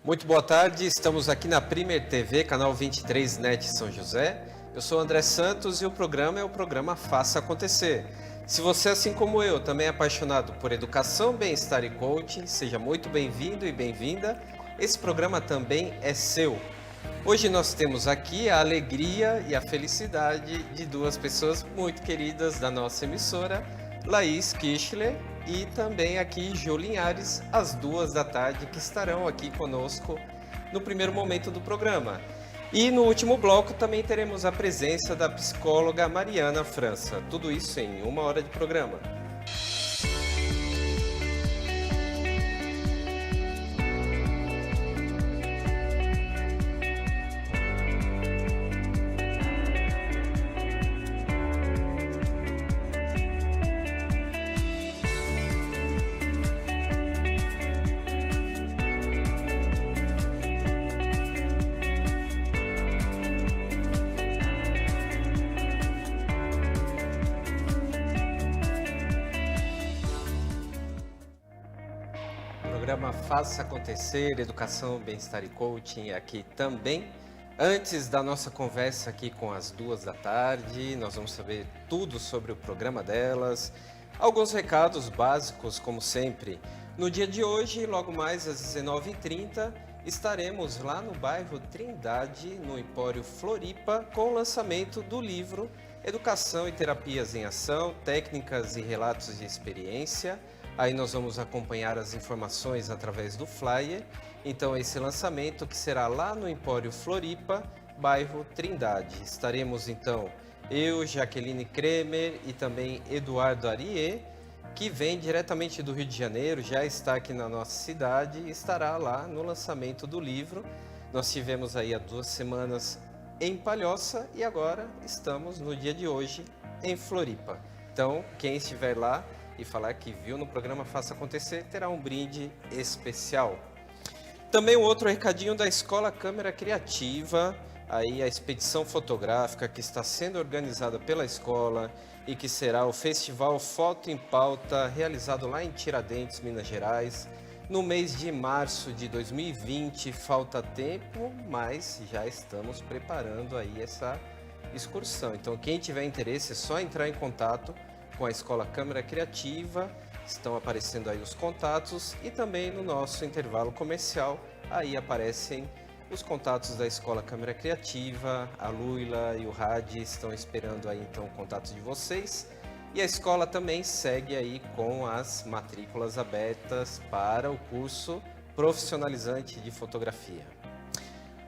Muito boa tarde, estamos aqui na Primer TV, canal 23 NET São José. Eu sou André Santos e o programa é o programa Faça Acontecer. Se você, assim como eu, também é apaixonado por educação, bem-estar e coaching, seja muito bem-vindo e bem-vinda. Esse programa também é seu. Hoje nós temos aqui a alegria e a felicidade de duas pessoas muito queridas da nossa emissora, Laís Kichler e também aqui Jô Linhares, às 14h, que estarão aqui conosco no primeiro momento do programa. E no último bloco também teremos a presença da psicóloga Mariana França. Tudo isso em 1 hora de programa. Programa Faça Acontecer, Educação, Bem-Estar e Coaching aqui também. Antes da nossa conversa aqui com as 14h, nós vamos saber tudo sobre o programa delas. Alguns recados básicos, como sempre. No dia de hoje, logo mais às 19h30, estaremos lá no bairro Trindade, no Empório Floripa, com o lançamento do livro Educação e Terapias em Ação, Técnicas e Relatos de Experiência. Aí nós vamos acompanhar as informações através do flyer. Então esse lançamento que será lá no Empório Floripa, bairro Trindade. Estaremos então eu, Jaqueline Kremer e também Eduardo Ariê, que vem diretamente do Rio de Janeiro, já está aqui na nossa cidade e estará lá no lançamento do livro. Nós tivemos aí há 2 semanas em Palhoça e agora estamos no dia de hoje em Floripa. Então quem estiver lá e falar que viu no programa Faça Acontecer, terá um brinde especial. Também um outro recadinho da Escola Câmara Criativa, aí a expedição fotográfica que está sendo organizada pela escola e que será o Festival Foto em Pauta, realizado lá em Tiradentes, Minas Gerais, no mês de março de 2020. Falta tempo, mas já estamos preparando aí essa excursão. Então quem tiver interesse é só entrar em contato com a Escola Câmara Criativa, estão aparecendo aí os contatos e também no nosso intervalo comercial, aí aparecem os contatos da Escola Câmara Criativa, a Luila e o Radi estão esperando aí então o contato de vocês. E a escola também segue aí com as matrículas abertas para o curso profissionalizante de fotografia.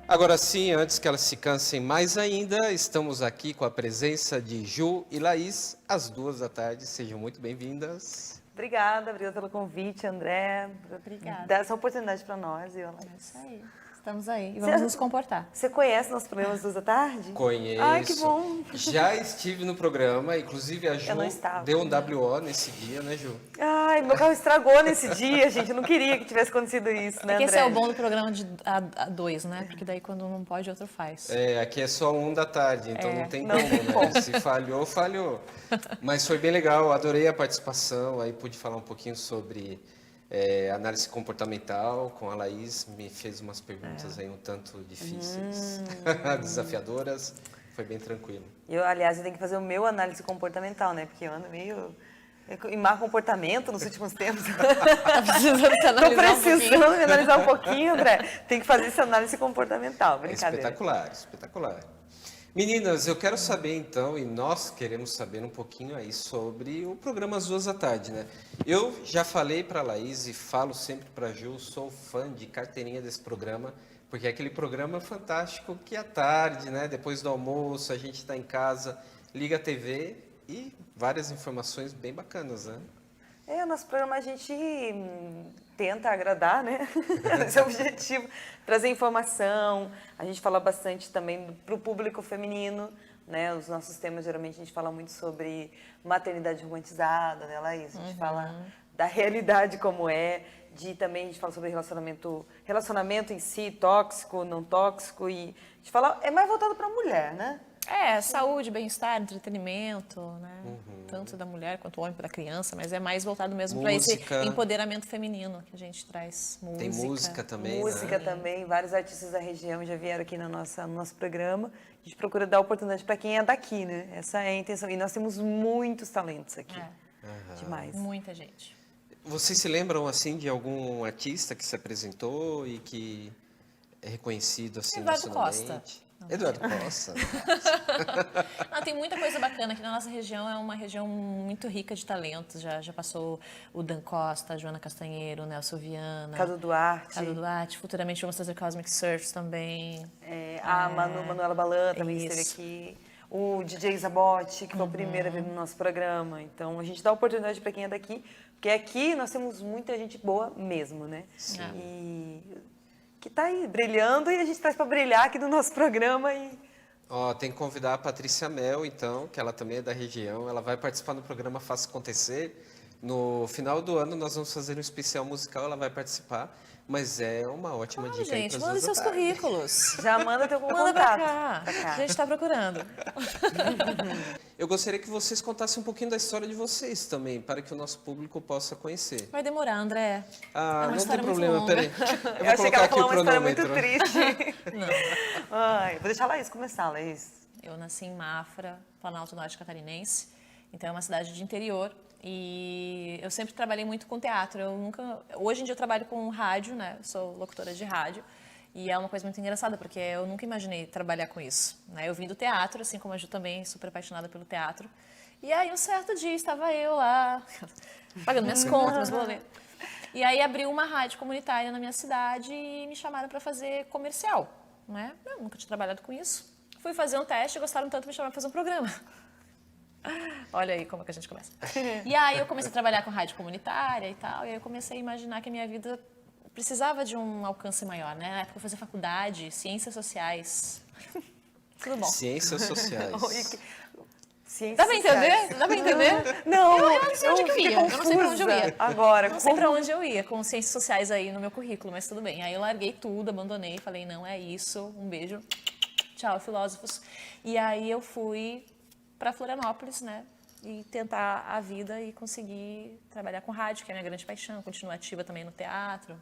Agora sim, antes que elas se cansem mais ainda, estamos aqui com a presença de Ju e Laís, às 14h. Sejam muito bem-vindas. Obrigada pelo convite, André. Obrigada. Dá essa oportunidade para nós, viu? É isso aí. Estamos aí e vamos nos comportar. Você conhece nossos programas 14h? Conheço. Ai, que bom. Já estive no programa, inclusive a Ju deu um WO nesse dia, né, Ju? Ai, meu carro estragou nesse dia, gente. Eu não queria que tivesse acontecido isso, né, André? André? Esse é o bom do programa de A2, né? Porque daí quando não pode, outro faz. É, aqui é só 1h, então não tem como, né? Se falhou, falhou. Mas foi bem legal, adorei a participação, aí pude falar um pouquinho sobre análise comportamental com a Laís, me fez umas perguntas aí um tanto difíceis, desafiadoras, foi bem tranquilo. Aliás, eu tenho que fazer o meu análise comportamental, né? Porque eu ando meio em má comportamento nos últimos tempos. Tá precisando se analisar Tô precisando me analisar um pouquinho, André. Tem que fazer essa análise comportamental, brincadeira. Espetacular, espetacular. Meninas, eu quero saber então, e nós queremos saber um pouquinho aí sobre o programa às 14h, né? Eu já falei para a Laís e falo sempre para a Ju, sou fã de carteirinha desse programa, porque é aquele programa fantástico que à tarde, né, depois do almoço, a gente está em casa, liga a TV e várias informações bem bacanas, né? O nosso programa a gente tenta agradar, né? Esse é o objetivo, trazer informação. A gente fala bastante também para o público feminino, né? Os nossos temas, geralmente, a gente fala muito sobre maternidade romantizada, né, Laís? A gente fala da realidade como é, também a gente fala sobre relacionamento em si, tóxico, não tóxico, e a gente fala, é mais voltado para a mulher, né? Saúde, bem-estar, entretenimento, né? tanto da mulher quanto do homem para a criança, mas é mais voltado mesmo para esse Música. empoderamento feminino que a gente traz. Música. Tem música também, Música né? também, vários artistas da região já vieram aqui no nosso programa. A gente procura dar oportunidade para quem é daqui, né? Essa é a intenção. E nós temos muitos talentos aqui. Demais. Muita gente. Vocês se lembram, assim, de algum artista que se apresentou e que é reconhecido, assim, Eduardo nacionalmente? Eduardo Costa. Não, tem muita coisa bacana aqui na nossa região, é uma região muito rica de talentos. Já passou o Dan Costa, a Joana Castanheiro, o Nelson Viana, Cadu Duarte. Cadu Duarte. Futuramente vamos trazer Cosmic Surfs também. A Manuela Balan também esteve Isso. aqui. O DJ Zabotti, que foi o primeiro a vir no nosso programa. Então, a gente dá oportunidade para quem é daqui, porque aqui nós temos muita gente boa mesmo, né? Sim. E que está aí brilhando e a gente traz para brilhar aqui no nosso programa. Ó, tem que convidar a Patrícia Mel, então, que ela também é da região. Ela vai participar do programa Faça Acontecer. No final do ano nós vamos fazer um especial musical, ela vai participar. Mas é uma ótima dica aí Gente, pras manda duas da seus tarde. currículos. Já manda teu Manda contato. pra cá. A gente está procurando. Eu gostaria que vocês contassem um pouquinho da história de vocês também, para que o nosso público possa conhecer. Vai demorar, André. Ah, É uma não tem história muito problema, longa. peraí. Eu Eu achei que ela falou uma história muito cronômetro. triste. Não. Ai, vou deixar a Laís começar, Laís. Eu nasci em Mafra, Planalto Norte Catarinense. Então é uma cidade de interior. E eu sempre trabalhei muito com teatro. Hoje em dia eu trabalho com rádio, né? Eu sou locutora de rádio. E é uma coisa muito engraçada, porque eu nunca imaginei trabalhar com isso, né? Eu vim do teatro, assim como a Ju também, super apaixonada pelo teatro. E aí um certo dia estava eu lá, pagando minhas contas, meus boletos. E aí abriu uma rádio comunitária na minha cidade e me chamaram para fazer comercial, né? Eu nunca tinha trabalhado com isso. Fui fazer um teste, gostaram tanto, me chamaram para fazer um programa. Olha aí como é que a gente começa. E aí eu comecei a trabalhar com rádio comunitária e tal, e aí eu comecei a imaginar que a minha vida precisava de um alcance maior, né? Na época eu fazia faculdade, ciências sociais. Tudo bom. Ciências sociais. Ciências Dá pra entender? sociais. Dá pra entender? Não, Eu não sei onde que eu fiquei ia. Eu não sei pra onde eu ia. confusa Agora, Não sei como- pra onde eu ia com ciências sociais aí no meu currículo, mas tudo bem. Aí eu larguei tudo, abandonei, falei, não é isso, um beijo, tchau, filósofos. E aí eu fui para Florianópolis, né, e tentar a vida e conseguir trabalhar com rádio, que é a minha grande paixão, continuar ativa também no teatro.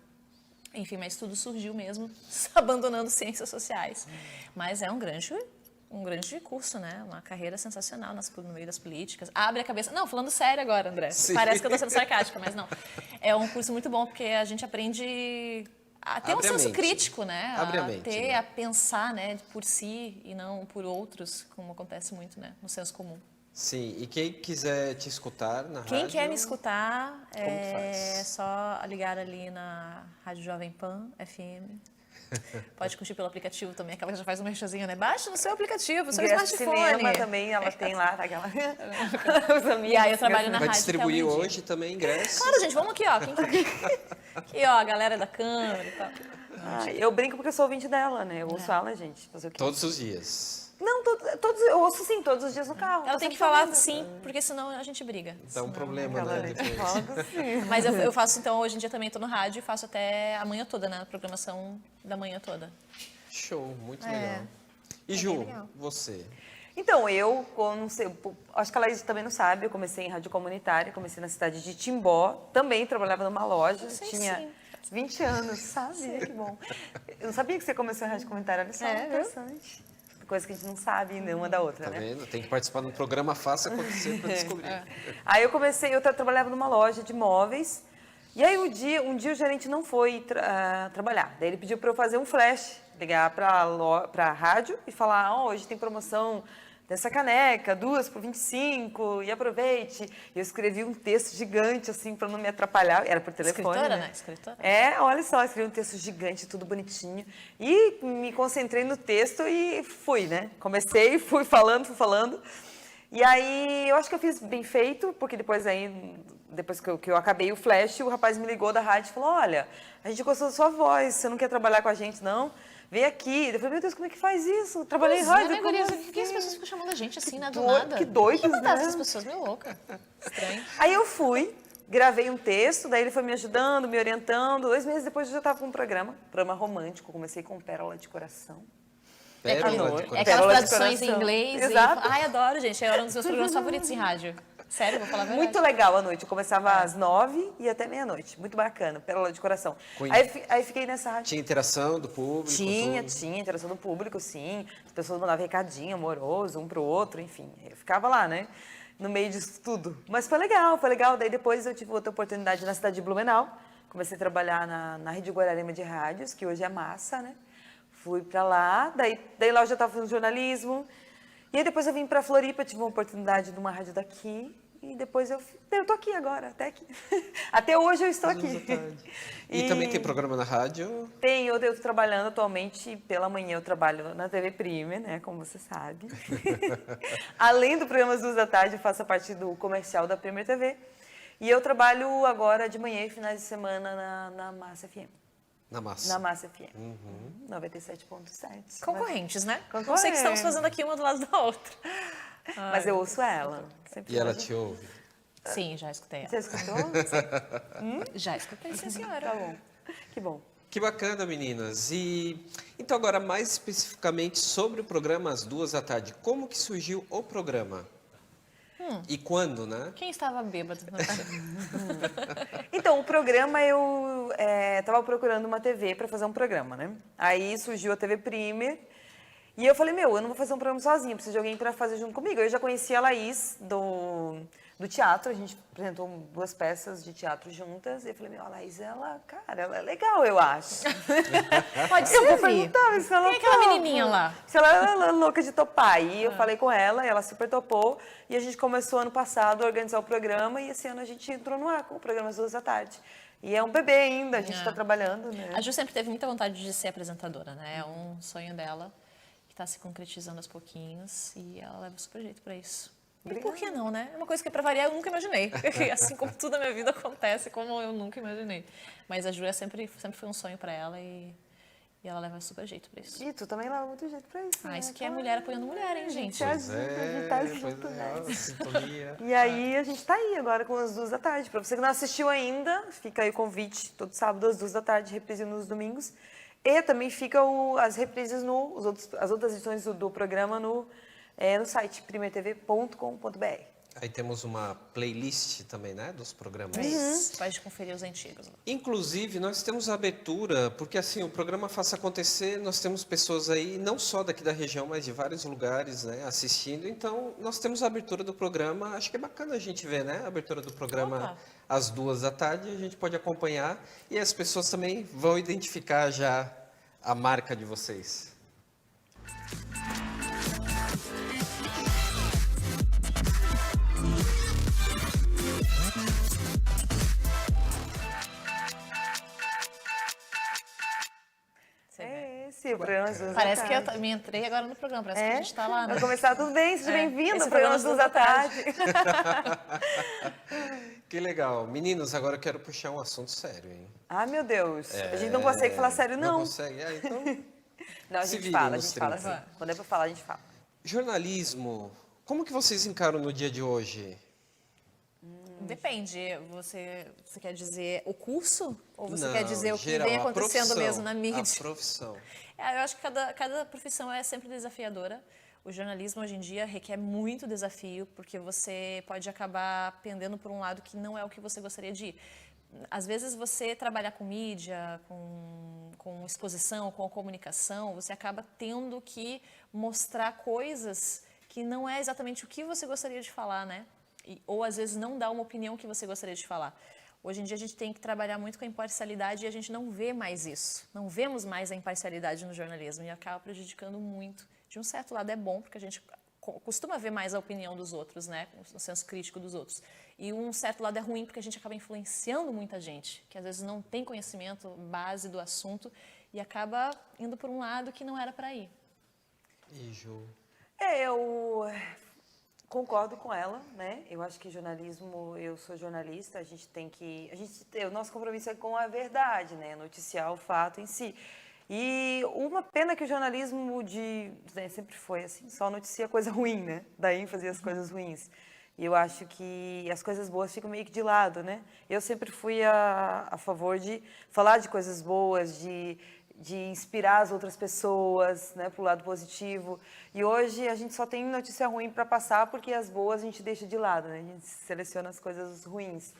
Enfim, mas tudo surgiu mesmo abandonando ciências sociais. Mas é um grande curso, né? Uma carreira sensacional no meio das políticas. Abre a cabeça. Não, falando sério agora, André. Sim. Parece que eu estou sendo sarcástica, mas não. É um curso muito bom porque a gente aprende a ter um Abre a senso mente. crítico, né? Abre a mente, né? A pensar, né, por si e não por outros, como acontece muito, né, no senso comum. Sim, e quem quiser te escutar na Quem rádio... quer me escutar, Como que é faz? só ligar ali na Rádio Jovem Pan FM. Pode curtir pelo aplicativo também, aquela que já faz um merchazinho, né? Baixe no seu aplicativo, no seu Ingresso smartphone. cinema também, ela tem lá, tá aquela... Os amigos. E aí eu trabalho na Vai rádio distribuir até o meio-dia. hoje também ingressos. Claro, gente, vamos aqui, ó. Aqui, ó, a galera da câmera e tal. Eu brinco porque eu sou ouvinte dela, né? Eu ouço ela, gente. Fazer o quê? Todos os dias. Não, todos, eu ouço sim, todos os dias no carro. Ela Tô tem que sempre falar ouvindo. sim, porque senão a gente briga. Dá um problema, Ela né? deixa Depois. logo sim. Mas eu faço, então, hoje em dia também tô no rádio e faço até a manhã toda, né? A programação da manhã toda. Show, muito legal. E bem Ju, legal. você? Então, não sei, acho que a Laís também não sabe, eu comecei em rádio comunitária, comecei na cidade de Timbó, também trabalhava numa loja, sei tinha sim. 20 anos, sabe? Que bom. Eu não sabia que você começou em rádio comunitária, olha só, É, viu? interessante. Coisa que a gente não sabe, né, uma da outra, Tá né? vendo? Tem que participar do programa Faça Acontecer para descobrir. Aí eu comecei, eu trabalhava numa loja de móveis, e aí um dia o gerente não foi trabalhar. Daí ele pediu para eu fazer um flash, ligar para a rádio e falar, hoje tem promoção dessa caneca, 2 por 25, e aproveite. E eu escrevi um texto gigante, assim, para não me atrapalhar. Era por telefone, Escritora, né? né? Escritora. Olha só, escrevi um texto gigante, tudo bonitinho. E me concentrei no texto e fui, né? Comecei, fui falando. E aí, eu acho que eu fiz bem feito, porque depois que eu acabei o flash, o rapaz me ligou da rádio e falou, olha, a gente gostou da sua voz, você não quer trabalhar com a gente, não? Vem aqui. Eu falei, meu Deus, como é que faz isso? Trabalhei em rádio. Né, como guria? assim? Por que as pessoas ficam chamando a gente assim, né? Do Do- nada? que doidos, Que né? essas pessoas meio louca. Estranho. Aí eu fui, gravei um texto, daí ele foi me ajudando, me orientando. 2 meses depois eu já estava com um programa romântico. Comecei com Pérola de Coração. Pérola de É coração. É aquelas Pérola de traduções em coração. inglês. Exato. Ai, adoro, gente. Era um dos meus programas favoritos em rádio. Sério, vou falar a verdade. Muito legal a noite. Eu começava às 9 e até meia-noite. Muito bacana, pérola de coração. Aí fiquei nessa rádio. Tinha interação do público? Tinha tudo? interação do público, sim. As pessoas mandavam recadinho amoroso, um pro outro, enfim. Eu ficava lá, né? No meio disso tudo. Mas foi legal, foi legal. Daí depois eu tive outra oportunidade na cidade de Blumenau. Comecei a trabalhar na Rede Guararema de Rádios, que hoje é Massa, né? Fui pra lá, daí lá eu já estava fazendo jornalismo. E aí depois eu vim pra Floripa, tive uma oportunidade de uma rádio daqui. E depois eu tô aqui agora, até aqui. Até hoje eu estou aqui. E também tem programa na rádio? Tenho, eu estou trabalhando atualmente, pela manhã eu trabalho na TV Prime, né, como você sabe. Além do programa às 2 da tarde, eu faço a parte do comercial da Premier TV. E eu trabalho agora de manhã e finais de semana na Massa FM. Na Massa. Na Massa FM. 97.7. Concorrentes, né? Concorrentes. Não sei que estamos fazendo aqui uma do lado da outra. Mas eu ouço ela. Sempre E ela ouço. te ouve? Sim, já escutei ela. Você escutou? Já escutei, sim, senhora. Tá bom. Que bom. Que bacana, meninas. E então agora mais especificamente sobre o programa às 2 da tarde. Como que surgiu o programa? E quando, né? Quem estava bêbado? Então, o programa, eu estava procurando uma TV para fazer um programa, né? Aí surgiu a TV Premier. E eu falei, eu não vou fazer um programa sozinha, preciso de alguém para fazer junto comigo. Eu já conhecia a Laís do teatro, a gente apresentou 2 peças de teatro juntas. E eu falei, a Laís, ela é legal, eu acho. Pode Eu vou servir. perguntar se ela Quem é aquela topa. menininha lá? Se ela é louca de topar. E eu falei com ela, e ela super topou. E a gente começou ano passado a organizar o programa. E esse ano a gente entrou no ar com o programa às 2 da tarde. E é um bebê ainda, a gente está trabalhando, né? A Ju sempre teve muita vontade de ser apresentadora, né? É um sonho dela que está se concretizando aos pouquinhos e ela leva super jeito para isso. E por que não, né? É uma coisa que, para variar, eu nunca imaginei. Assim como tudo na minha vida acontece, como eu nunca imaginei. Mas a Ju sempre foi um sonho para ela e ela leva super jeito para isso. E tu também leva muito jeito pra isso. Isso que é mulher apoiando mulher, hein, gente? A gente tá junto, né? Sintonia. E aí a gente tá aí agora com as 2 da tarde. Pra você que não assistiu ainda, fica aí o convite, todo sábado às 2 da tarde, reprise nos domingos. E também fica as reprises as outras edições do programa no site primertv.com.br. Aí temos uma playlist também, né, dos programas. Isso. Pode conferir os antigos. Inclusive, nós temos a abertura, porque assim, o programa Faça Acontecer, nós temos pessoas aí, não só daqui da região, mas de vários lugares, né, assistindo. Então, nós temos a abertura do programa, acho que é bacana a gente ver, né, a abertura do programa às 2 da tarde, a gente pode acompanhar e as pessoas também vão identificar já a marca de vocês. Esse programa às 2 da Parece tarde. que eu me entrei agora no programa, parece que a gente está lá, né? Vai começar tudo bem, seja bem-vindo esse ao programa às 2 da tarde. Que legal. Meninos, agora eu quero puxar um assunto sério, hein? Ah, meu Deus. A gente não consegue falar sério, não. Não consegue? Então... Não, a Se gente virem fala, a nos gente fala 30. assim. Quando é pra falar, a gente fala. Jornalismo, como que vocês encaram no dia de hoje? Depende. Você quer dizer o curso? Ou você Não, quer dizer o que geral, vem a acontecendo profissão, mesmo na mídia? A profissão. Eu acho que cada profissão é sempre desafiadora. O jornalismo hoje em dia requer muito desafio, porque você pode acabar pendendo por um lado que não é o que você gostaria de ir. Às vezes você trabalhar com mídia, com exposição, com comunicação, você acaba tendo que mostrar coisas que não é exatamente o que você gostaria de falar, né? Ou às vezes não dá uma opinião que você gostaria de falar. Hoje em dia a gente tem que trabalhar muito com a imparcialidade e a gente não vê mais isso. Não vemos mais a imparcialidade no jornalismo e acaba prejudicando muito. De um certo lado é bom, porque a gente costuma ver mais a opinião dos outros, né? O senso crítico dos outros. E um certo lado é ruim, porque a gente acaba influenciando muita gente, que às vezes não tem conhecimento base do assunto e acaba indo por um lado que não era para ir. E Ju? Eu concordo com ela, né? Eu acho que jornalismo, eu sou jornalista, o nosso compromisso é com a verdade, né? Noticiar o fato em si. E uma pena que o jornalismo sempre foi assim, só noticia coisa ruim, né? Dá ênfase às coisas ruins. E eu acho que as coisas boas ficam meio que de lado, né? Eu sempre fui a favor de falar de coisas boas, de de inspirar as outras pessoas, né, para o lado positivo. E hoje a gente só tem notícia ruim para passar porque as boas a gente deixa de lado, né? A gente seleciona as coisas ruins.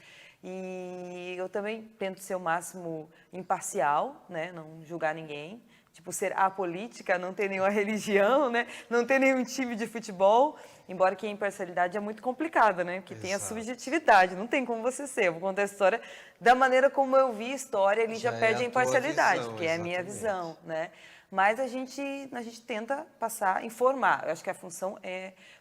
E eu também tento ser o máximo imparcial, né, não julgar ninguém. Tipo, ser apolítica, não ter nenhuma religião, né? Não ter nenhum time de futebol. Embora que a imparcialidade é muito complicada, né? Porque tem a subjetividade, não tem como você ser. Eu vou contar a história da maneira como eu vi a história, ele já perde a imparcialidade, visão, porque é a minha visão, né? Mas a gente tenta passar, informar. Eu acho que a função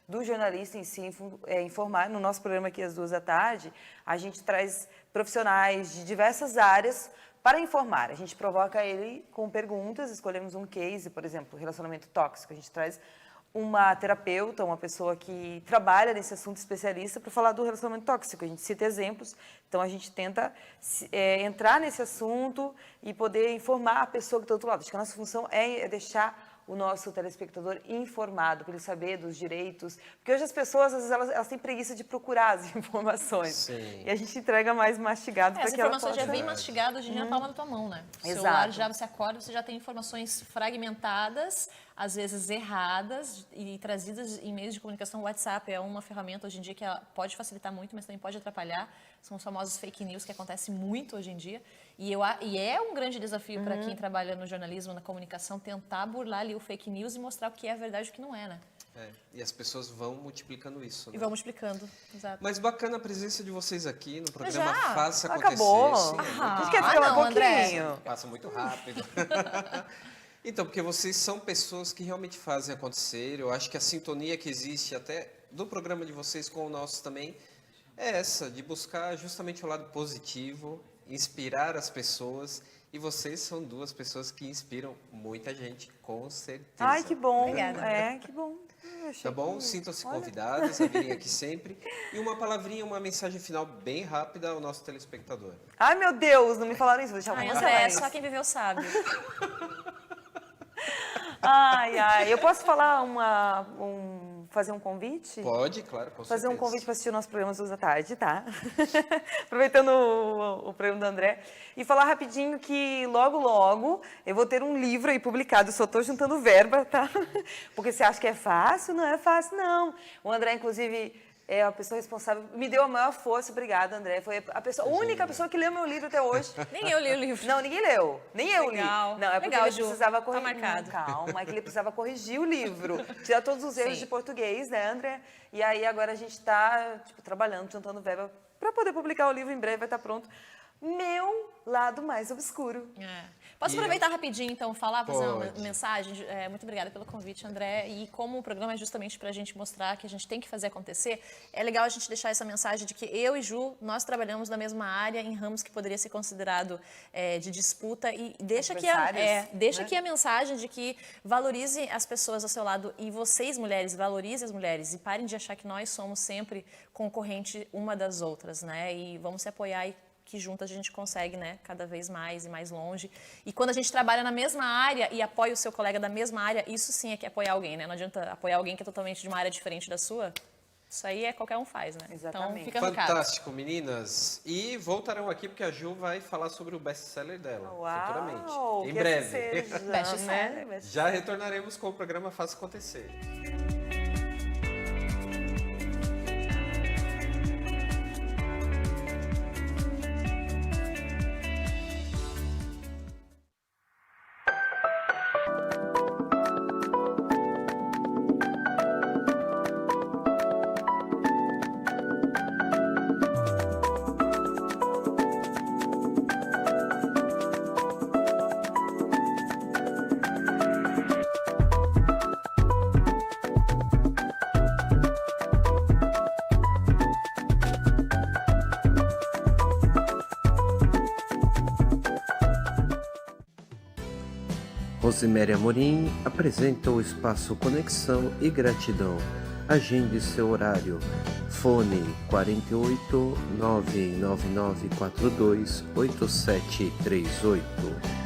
do jornalista em si é informar. No nosso programa aqui, às 14h, a gente traz profissionais de diversas áreas para informar. A gente provoca ele com perguntas, escolhemos um case, por exemplo, relacionamento tóxico. A gente traz uma terapeuta, uma pessoa que trabalha nesse assunto, especialista, para falar do relacionamento tóxico. A gente cita exemplos, então a gente tenta entrar nesse assunto e poder informar a pessoa que está do outro lado. Acho que a nossa função é deixar o nosso telespectador informado, para ele saber dos direitos. Porque hoje as pessoas, às vezes, elas têm preguiça de procurar as informações. Sim. E a gente entrega mais mastigado para As que ela informações possa... já vem mastigado hoje em dia na palma da tua mão, né? O Exato. celular já você acorda, você já tem informações fragmentadas, às vezes erradas e trazidas em meios de comunicação. O WhatsApp é uma ferramenta hoje em dia que ela pode facilitar muito, mas também pode atrapalhar. São os famosos fake news que acontecem muito hoje em dia. E é um grande desafio para quem trabalha no jornalismo, na comunicação, tentar burlar ali o fake news e mostrar o que é verdade e o que não é, né? E as pessoas vão multiplicando isso, né? E vamos explicando, exato. Mas bacana a presença de vocês aqui no programa Já? Faça Acontecer. Acabou. Sim, A gente quer ficar não, um pouquinho. André. passa muito rápido. Então, porque vocês são pessoas que realmente fazem acontecer. Eu acho que a sintonia que existe até do programa de vocês com o nosso também é essa, de buscar justamente o lado positivo, inspirar as pessoas. E vocês são duas pessoas que inspiram muita gente, com certeza. Ai, que bom. Obrigada. Que bom. Eu achei Tá bom? que- Sintam-se Olha. convidados a virem aqui sempre. E uma palavrinha, uma mensagem final bem rápida ao nosso telespectador. Ai, meu Deus, não me falaram isso. Vou deixar Ai, pra André, vocês. só quem viveu sabe. Ai. Eu posso falar fazer um convite? Pode, claro, com Fazer um certeza. convite para assistir o nosso programa às 14h, tá? Aproveitando o programa do André. E falar rapidinho que logo, logo, eu vou ter um livro aí publicado. Eu só estou juntando verba, tá? Porque você acha que é fácil? Não é fácil, não. O André, inclusive, é a pessoa responsável, me deu a maior força. Obrigada, André. Foi a única pessoa que leu meu livro até hoje. Nem eu li o livro. Não, ninguém leu. Nem eu Legal. li. Não, é porque Legal, ele Ju. precisava Tá corrigir. marcado. Calma, é que ele precisava corrigir o livro. Tirar todos os erros Sim. de português, né, André? E aí agora a gente está trabalhando, juntando verba para poder publicar o livro em breve, vai estar pronto. Meu lado mais obscuro. Posso aproveitar rapidinho, então, fazer uma Pode. mensagem? Muito obrigada pelo convite, André. E como o programa é justamente para a gente mostrar que a gente tem que fazer acontecer, é legal a gente deixar essa mensagem de que eu e Ju, nós trabalhamos na mesma área, em ramos que poderia ser considerado de disputa. E deixa aqui Adversários, né? aqui a mensagem de que valorize as pessoas ao seu lado. E vocês, mulheres, valorizem as mulheres. E parem de achar que nós somos sempre concorrente uma das outras, né? E vamos se apoiar que juntas a gente consegue, né, cada vez mais e mais longe. E quando a gente trabalha na mesma área e apoia o seu colega da mesma área, isso sim é que é apoiar alguém, né? Não adianta apoiar alguém que é totalmente de uma área diferente da sua. Isso aí qualquer um faz, né? Exatamente. Então, fica no recado. Fantástico, meninas. E voltarão aqui porque a Ju vai falar sobre o best-seller dela, futuramente. Em que breve. seja, Best-seller. né? Já retornaremos com o programa Faça Acontecer. Rosiméria Amorim apresenta o espaço Conexão e Gratidão. Agende seu horário. Fone 48 99942 8738.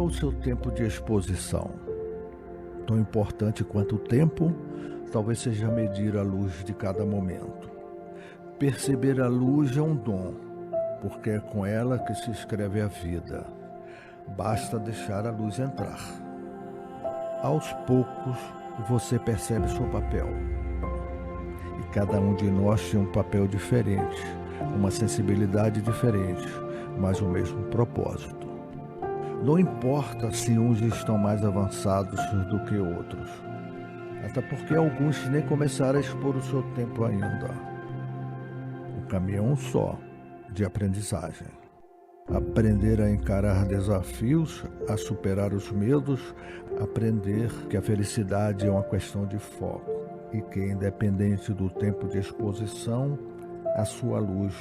o seu tempo de exposição? Tão importante quanto o tempo, talvez seja medir a luz de cada momento. Perceber a luz é um dom, porque é com ela que se escreve a vida. Basta deixar a luz entrar. Aos poucos, você percebe seu papel. E cada um de nós tem um papel diferente, uma sensibilidade diferente, mas o mesmo propósito. Não importa se uns estão mais avançados do que outros, até porque alguns nem começaram a expor o seu tempo ainda. O caminho é um só, de aprendizagem. Aprender a encarar desafios, a superar os medos, aprender que a felicidade é uma questão de foco e que, independente do tempo de exposição, a sua luz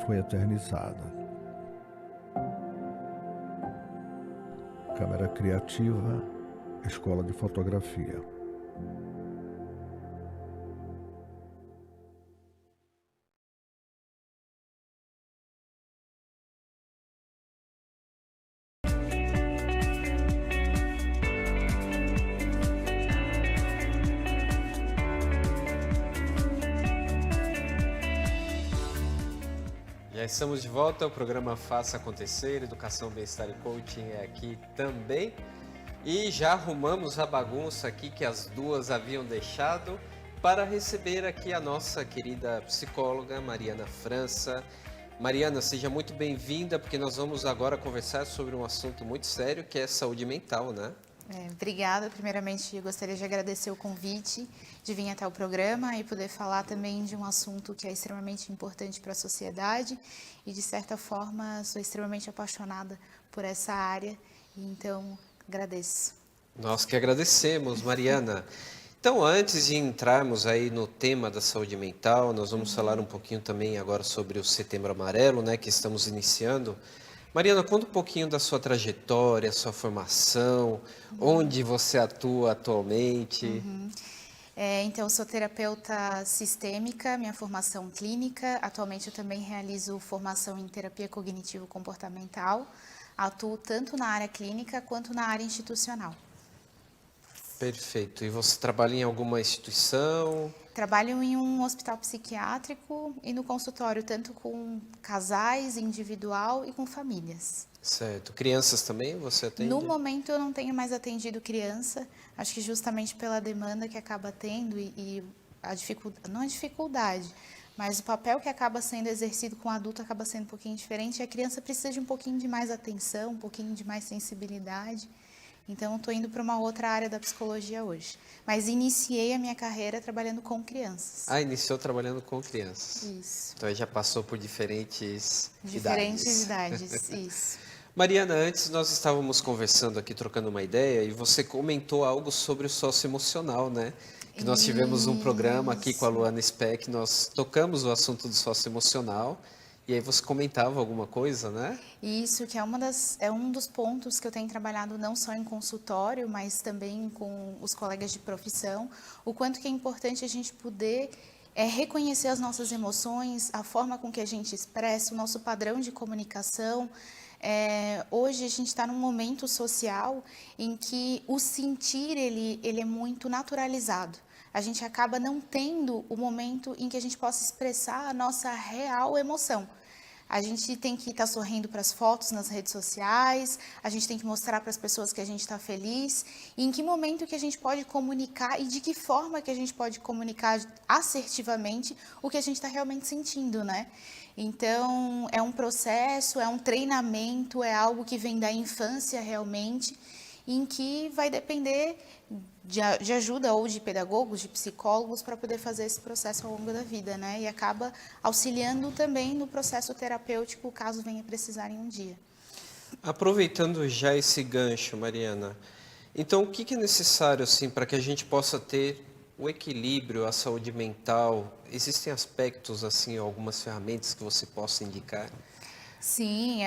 foi eternizada. Câmara Criativa, Escola de Fotografia. Já estamos de volta ao programa Faça Acontecer, Educação, Bem-Estar e Coaching é aqui também. E já arrumamos a bagunça aqui que as duas haviam deixado para receber aqui a nossa querida psicóloga Mariana França. Mariana, seja muito bem-vinda, porque nós vamos agora conversar sobre um assunto muito sério, que é saúde mental, né? Obrigada. Primeiramente, eu gostaria de agradecer o convite de vir até o programa e poder falar também de um assunto que é extremamente importante para a sociedade e, de certa forma, sou extremamente apaixonada por essa área, então agradeço. Nós que agradecemos, Mariana. Então, antes de entrarmos aí no tema da saúde mental, nós vamos falar um pouquinho também agora sobre o Setembro Amarelo, né, que estamos iniciando. Mariana, conta um pouquinho da sua trajetória, sua formação, onde você atua atualmente. Então, sou terapeuta sistêmica, minha formação clínica. Atualmente, eu também realizo formação em terapia cognitivo-comportamental. Atuo tanto na área clínica quanto na área institucional. Perfeito. E você trabalha em alguma instituição? Trabalho em um hospital psiquiátrico e no consultório, tanto com casais, individual e com famílias. Certo. Crianças também você atende? No momento eu não tenho mais atendido criança, acho que justamente pela demanda que acaba tendo e a dificuldade, não a dificuldade, mas o papel que acaba sendo exercido com o adulto acaba sendo um pouquinho diferente e a criança precisa de um pouquinho de mais atenção, um pouquinho de mais sensibilidade. Então, estou indo para uma outra área da psicologia hoje. Mas iniciei a minha carreira trabalhando com crianças. Ah, iniciou trabalhando com crianças. Isso. Então, já passou por diferentes idades, isso. Mariana, antes nós estávamos conversando aqui, trocando uma ideia, e você comentou algo sobre o socioemocional, né? Que nós tivemos um programa aqui com a Luana Speck, nós tocamos o assunto do socioemocional. E aí você comentava alguma coisa, né? Isso, que é um dos pontos que eu tenho trabalhado não só em consultório, mas também com os colegas de profissão, o quanto que é importante a gente poder reconhecer as nossas emoções, a forma com que a gente expressa, o nosso padrão de comunicação. Hoje a gente está num momento social em que o sentir ele é muito naturalizado. A gente acaba não tendo o momento em que a gente possa expressar a nossa real emoção. A gente tem que estar sorrindo para as fotos nas redes sociais, a gente tem que mostrar para as pessoas que a gente está feliz, e em que momento que a gente pode comunicar e de que forma que a gente pode comunicar assertivamente o que a gente está realmente sentindo, né? Então, é um processo, é um treinamento, é algo que vem da infância realmente, em que vai depender de ajuda ou de pedagogos, de psicólogos, para poder fazer esse processo ao longo da vida, né? E acaba auxiliando também no processo terapêutico, caso venha precisar em um dia. Aproveitando já esse gancho, Mariana, então o que é necessário assim, para que a gente possa ter o equilíbrio, a saúde mental? Existem aspectos, assim, algumas ferramentas que você possa indicar? Sim,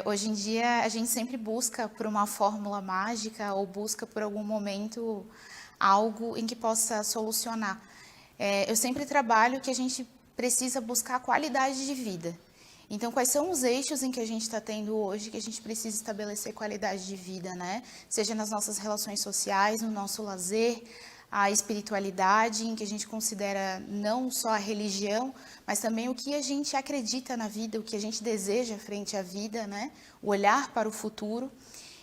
hoje em dia a gente sempre busca por uma fórmula mágica ou busca por algum momento algo em que possa solucionar. Eu sempre trabalho que a gente precisa buscar qualidade de vida. Então, quais são os eixos em que a gente está tendo hoje que a gente precisa estabelecer qualidade de vida, né? Seja nas nossas relações sociais, no nosso lazer, a espiritualidade, em que a gente considera não só a religião, mas também o que a gente acredita na vida, o que a gente deseja frente à vida, né? O olhar para o futuro.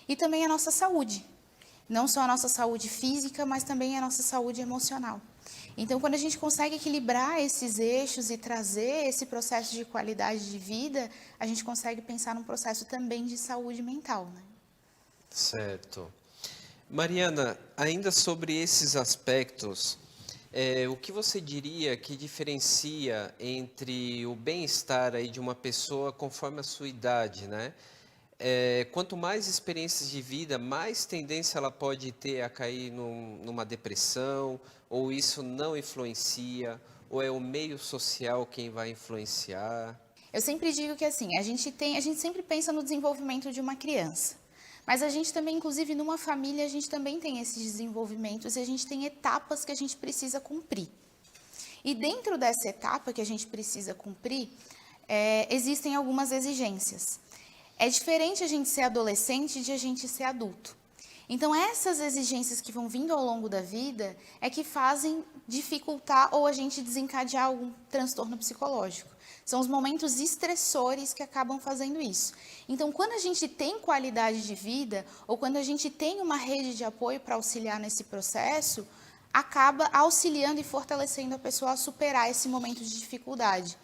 E também a nossa saúde. Não só a nossa saúde física, mas também a nossa saúde emocional. Então, quando a gente consegue equilibrar esses eixos e trazer esse processo de qualidade de vida, a gente consegue pensar num processo também de saúde mental, né? Certo. Mariana, ainda sobre esses aspectos, o que você diria que diferencia entre o bem-estar aí de uma pessoa conforme a sua idade, né? Quanto mais experiências de vida, mais tendência ela pode ter a cair numa depressão, ou isso não influencia, ou é o meio social quem vai influenciar? Eu sempre digo que assim, a gente sempre pensa no desenvolvimento de uma criança. Mas a gente também, inclusive numa família, a gente também tem esses desenvolvimentos e a gente tem etapas que a gente precisa cumprir. E dentro dessa etapa que a gente precisa cumprir, existem algumas exigências. É diferente a gente ser adolescente de a gente ser adulto. Então, essas exigências que vão vindo ao longo da vida é que fazem dificultar ou a gente desencadear algum transtorno psicológico. São os momentos estressores que acabam fazendo isso. Então, quando a gente tem qualidade de vida ou quando a gente tem uma rede de apoio para auxiliar nesse processo, acaba auxiliando e fortalecendo a pessoa a superar esse momento de dificuldade.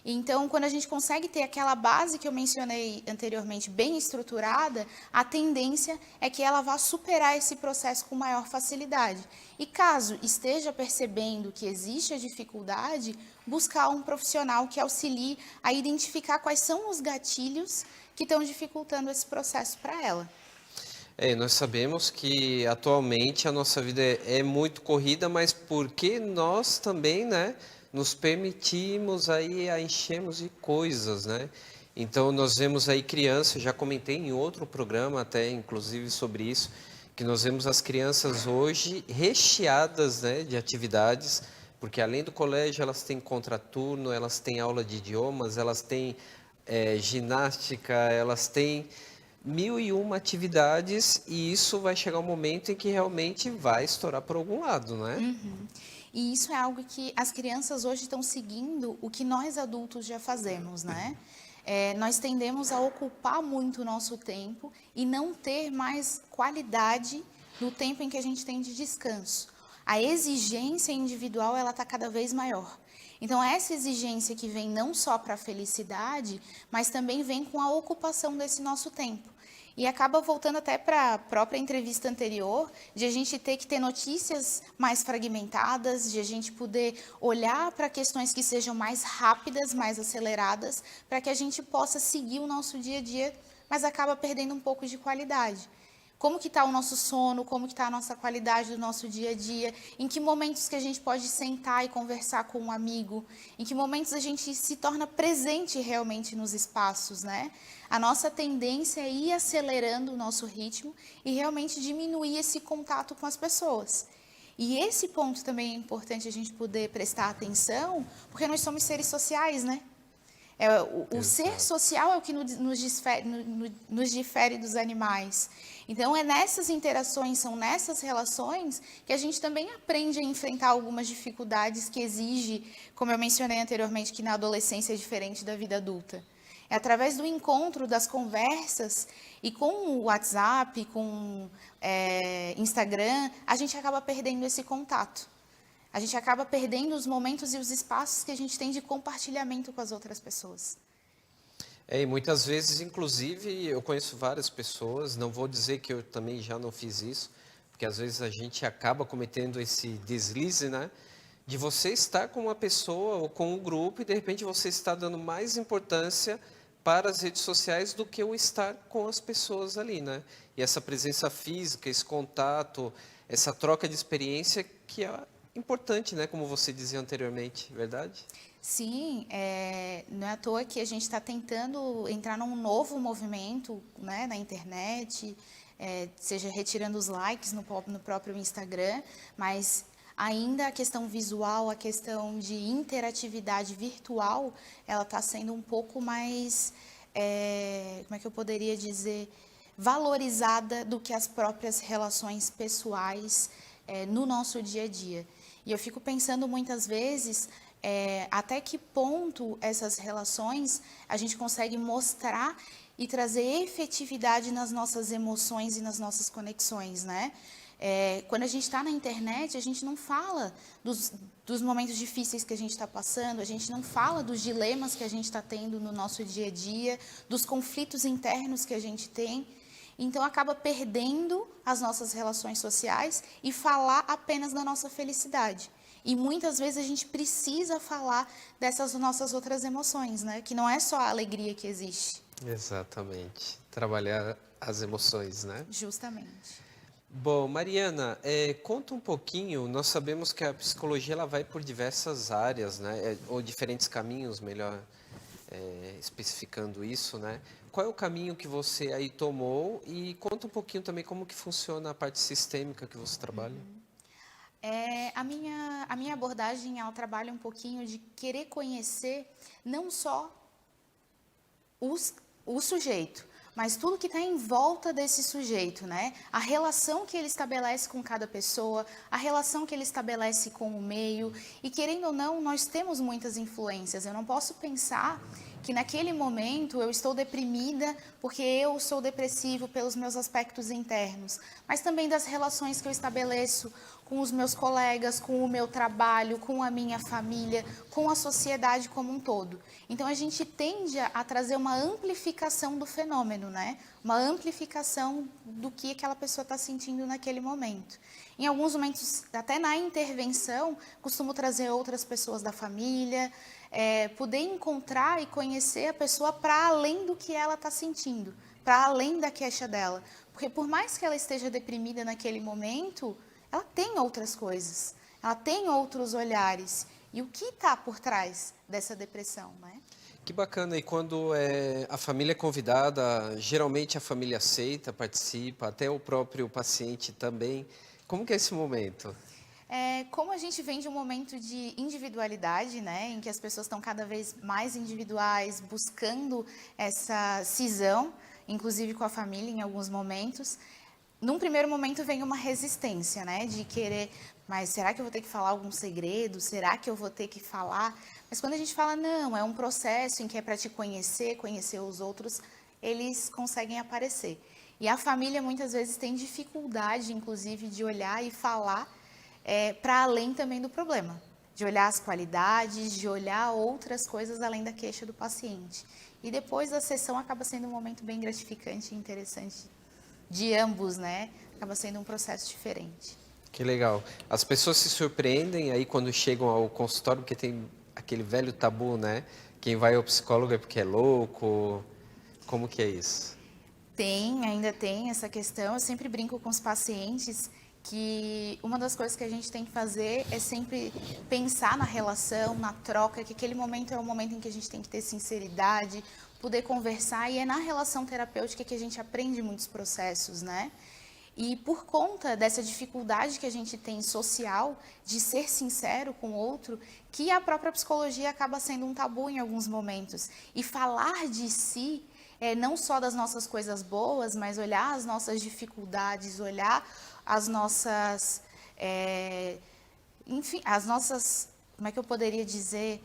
Então, quando a gente consegue ter aquela base que eu mencionei anteriormente bem estruturada, a tendência é que ela vá superar esse processo com maior facilidade. E caso esteja percebendo que existe a dificuldade, buscar um profissional que auxilie a identificar quais são os gatilhos que estão dificultando esse processo para ela. Nós sabemos que atualmente a nossa vida é muito corrida, mas porque nós também, né, nos permitimos aí a enchermos de coisas, né? Então nós vemos aí crianças, já comentei em outro programa até inclusive sobre isso, que nós vemos as crianças hoje recheadas, né, de atividades, porque além do colégio elas têm contraturno, elas têm aula de idiomas, elas têm ginástica, elas têm 1001 atividades e isso vai chegar um momento em que realmente vai estourar por algum lado, né? Uhum. E isso é algo que as crianças hoje estão seguindo o que nós adultos já fazemos, né? Nós tendemos a ocupar muito o nosso tempo e não ter mais qualidade no tempo em que a gente tem de descanso. A exigência individual, ela está cada vez maior. Então, essa exigência que vem não só para a felicidade, mas também vem com a ocupação desse nosso tempo. E acaba voltando até para a própria entrevista anterior, de a gente ter que ter notícias mais fragmentadas, de a gente poder olhar para questões que sejam mais rápidas, mais aceleradas, para que a gente possa seguir o nosso dia a dia, mas acaba perdendo um pouco de qualidade. Como que está o nosso sono, como que está a nossa qualidade do nosso dia a dia, em que momentos que a gente pode sentar e conversar com um amigo, em que momentos a gente se torna presente realmente nos espaços, né? A nossa tendência é ir acelerando o nosso ritmo e realmente diminuir esse contato com as pessoas. E esse ponto também é importante a gente poder prestar atenção, porque nós somos seres sociais, né? O ser social é o que nos difere dos animais. Então, é nessas interações, são nessas relações que a gente também aprende a enfrentar algumas dificuldades que exige, como eu mencionei anteriormente, que na adolescência é diferente da vida adulta. É através do encontro, das conversas, e com o WhatsApp, com Instagram, a gente acaba perdendo esse contato. A gente acaba perdendo os momentos e os espaços que a gente tem de compartilhamento com as outras pessoas. E muitas vezes, inclusive, eu conheço várias pessoas, não vou dizer que eu também já não fiz isso, porque às vezes a gente acaba cometendo esse deslize, né? De você estar com uma pessoa ou com um grupo e de repente você está dando mais importância para as redes sociais do que o estar com as pessoas ali, né? E essa presença física, esse contato, essa troca de experiência que é importante, né? Como você dizia anteriormente, verdade? Sim, não é à toa que a gente está tentando entrar num novo movimento, né, na internet, seja retirando os likes no próprio Instagram, mas ainda a questão visual, a questão de interatividade virtual, ela está sendo um pouco mais, como é que eu poderia dizer, valorizada do que as próprias relações pessoais no nosso dia a dia. E eu fico pensando muitas vezes até que ponto essas relações a gente consegue mostrar e trazer efetividade nas nossas emoções e nas nossas conexões, né? Quando a gente está na internet, a gente não fala dos momentos difíceis que a gente está passando, a gente não fala dos dilemas que a gente está tendo no nosso dia a dia, dos conflitos internos que a gente tem. Então, acaba perdendo as nossas relações sociais e falar apenas da nossa felicidade. E muitas vezes a gente precisa falar dessas nossas outras emoções, né? Que não é só a alegria que existe. Exatamente. Trabalhar as emoções, né? Justamente. Bom, Mariana, conta um pouquinho. Nós sabemos que a psicologia ela vai por diversas áreas, né? Ou diferentes caminhos, melhor especificando isso, né? Qual é o caminho que você aí tomou e conta um pouquinho também como que funciona a parte sistêmica que você trabalha. A minha abordagem, ela trabalha um pouquinho de querer conhecer não só o sujeito, mas tudo que está em volta desse sujeito, né? A relação que ele estabelece com cada pessoa, a relação que ele estabelece com o meio. E querendo ou não, nós temos muitas influências. Eu não posso pensar que naquele momento eu estou deprimida porque eu sou depressivo pelos meus aspectos internos, mas também das relações que eu estabeleço com os meus colegas, com o meu trabalho, com a minha família, com a sociedade como um todo. Então a gente tende a trazer uma amplificação do fenômeno, né? Uma amplificação do que aquela pessoa está sentindo naquele momento. Em alguns momentos, até na intervenção, costumo trazer outras pessoas da família, poder encontrar e conhecer a pessoa para além do que ela está sentindo, para além da queixa dela. Porque por mais que ela esteja deprimida naquele momento, ela tem outras coisas, ela tem outros olhares. E o que está por trás dessa depressão, né? Que bacana, e quando a família é convidada, geralmente a família aceita, participa, até o próprio paciente também. Como que é esse momento? Como a gente vem de um momento de individualidade, né, em que as pessoas estão cada vez mais individuais, buscando essa cisão, inclusive com a família em alguns momentos, num primeiro momento vem uma resistência, né, de querer, mas será que eu vou ter que falar algum segredo? Será que eu vou ter que falar? Mas quando a gente fala, não, é um processo em que é para te conhecer, conhecer os outros, eles conseguem aparecer. E a família muitas vezes tem dificuldade, inclusive, de olhar e falar para além também do problema, de olhar as qualidades, de olhar outras coisas além da queixa do paciente. E depois da sessão acaba sendo um momento bem gratificante e interessante de ambos, né? Acaba sendo um processo diferente. Que legal. As pessoas se surpreendem aí quando chegam ao consultório, porque tem aquele velho tabu, né? Quem vai ao psicólogo é porque é louco. Como que é isso? Ainda tem essa questão. Eu sempre brinco com os pacientes que uma das coisas que a gente tem que fazer é sempre pensar na relação, na troca, que aquele momento é o momento em que a gente tem que ter sinceridade, poder conversar, e é na relação terapêutica que a gente aprende muitos processos, né? E por conta dessa dificuldade que a gente tem social de ser sincero com o outro, que a própria psicologia acaba sendo um tabu em alguns momentos. E falar de si, não só das nossas coisas boas, mas olhar as nossas dificuldades, olhar as nossas, enfim, as nossas, como é que eu poderia dizer,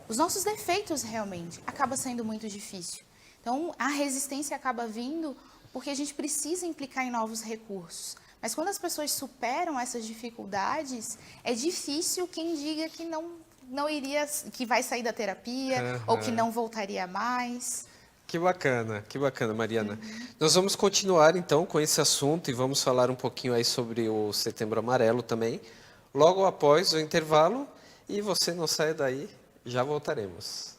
os nossos defeitos realmente, acaba sendo muito difícil. Então, a resistência acaba vindo porque a gente precisa implicar em novos recursos. Mas quando as pessoas superam essas dificuldades, é difícil quem diga que não iria, que vai sair da terapia ou que não voltaria mais. Que bacana, Mariana. Nós vamos continuar então com esse assunto e vamos falar um pouquinho aí sobre o Setembro Amarelo também, logo após o intervalo, e você não saia daí, já voltaremos.